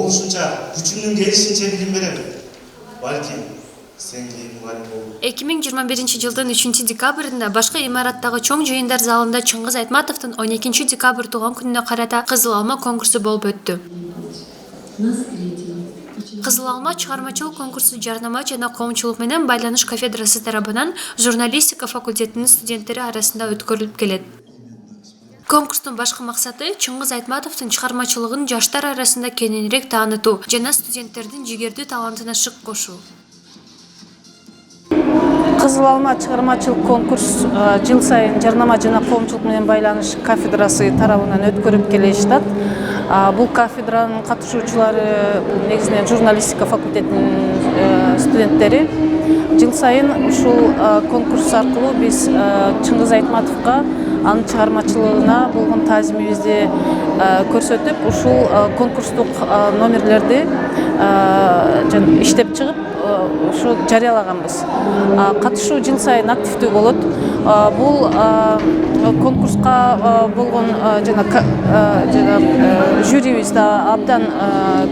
ошонча күчүмдүн келишинче билим берем. Балким сен кийин мугалим болуп. 2021 жылдын 3 декабрында башкы имараттагы чоң жыйындар залында Чыңгыз Айтматовдун 12 декабрь туулган күнүнө карата Кызыл Алма конкурсу болуп өттү. Кызыл Алма чыгармачылык конкурсу жарнама жана коомчулук менен байланыш кафедрасы тарабынан журналистика факультетинин студенттери арасында өткөрүлүп келет. Конкурстун башкы максаты Чыңгыз Айтматовдун чыгармачылыгын жаштар арасында кеңирээк таанытуу жана студенттердин жигердүү талантына шык кошуу. Кызыл Алма чыгармачылык конкурс жыл сайын жарнама жана коомчулук менен байланыш кафедрасы тарабынан өткөрүп келишат. Бул кафедранын катышуучулары негизинен журналистика факультетинин студенттери. Жыл сайын ушул конкурс аркылуу биз Чыңгыз Айтматовго анын чыгармачылыгына болгон таазимибизди көрсөтүп, ушул конкурстук номерлерди иштеп чыгып ушу жарыялаганбыз. Катышуу жыл сайын активдүү болот. Бул конкурска болгон жюрибиз да абдан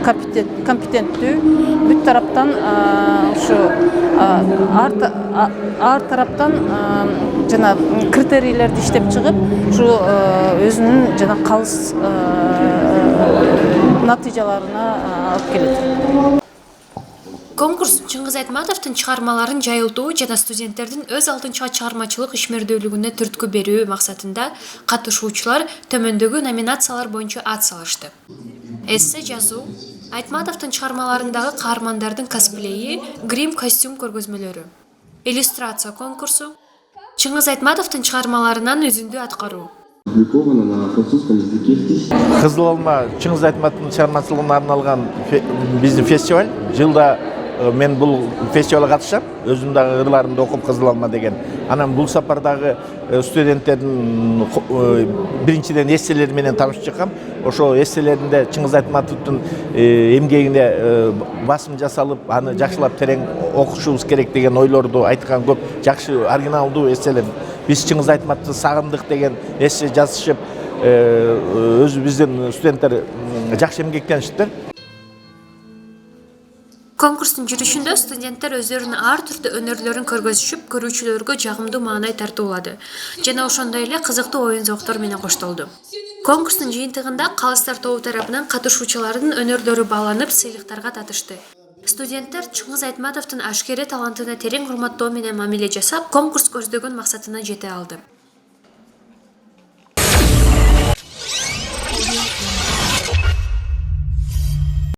компетенттүү. Бүт тараптан ушу ар тараптан жана критерийлерди иштеп чыгып, ушу өзүнүн жана калыс натыйжаларына алып келет. Конкурс Чыңгыз Айтматовдун чыгармаларын жайылтуу жана студенттердин өз алдынча чыгармачылык ишмердүүлүгүнө түрткү берүү максатында катышуучулар төмөндөгү номинациялар боюнча ат салышты. Эссе жазуу, Айтматовдун чыгармаларындагы каармандардын косплейи, грим костюм көргөзмөлөрү. Иллюстрация конкурсу, Чыңгыз Айтматовдун чыгармаларынан үзүндү аткаруу. Опубликовано на французском языке. Кызыл Алма Чыңгыз Айтматовдун чыгармачылыгына арналган биздин фестиваль. Жылда мен бул фестивалга катышам. Өзүм дагы ырларымды окуп Кызыл Алма деген. Анан бул сапардагы студенттердин биринчиден эсселери менен таанышып чыккам. Ошо эсселеринде Чыңгыз Айтматовдун эмгегине басым жасалып, аны жакшылап терең окушубуз керек деген ойлорду айткан көп жакшы оригиналдуу эсселер. Биз Чыңгыз Айтматовду сагындык деген эссе жазышып, өзү биздин студенттер жакшы эмгектеништи. Конкурстун жүрүшүндө студенттер өздөрүнүн ар түрдүү өнөрлөрүн көргөзүшүп, көрүүчүлөргө жагымдуу маанай тартуулады жана ошондой эле кызыктуу оюн зоктор менен коштолду. Конкурстун жыйынтыгында калыстар тобу тарабынан катышуучулардын өнөрлөрү бааланып, сыйлыктарга татышты. Студенттер Чыңгыз Айтматовдун ашкере талантына терең урматтоо менен мамиле жасап, конкурс көздөгөн максатына жете алды.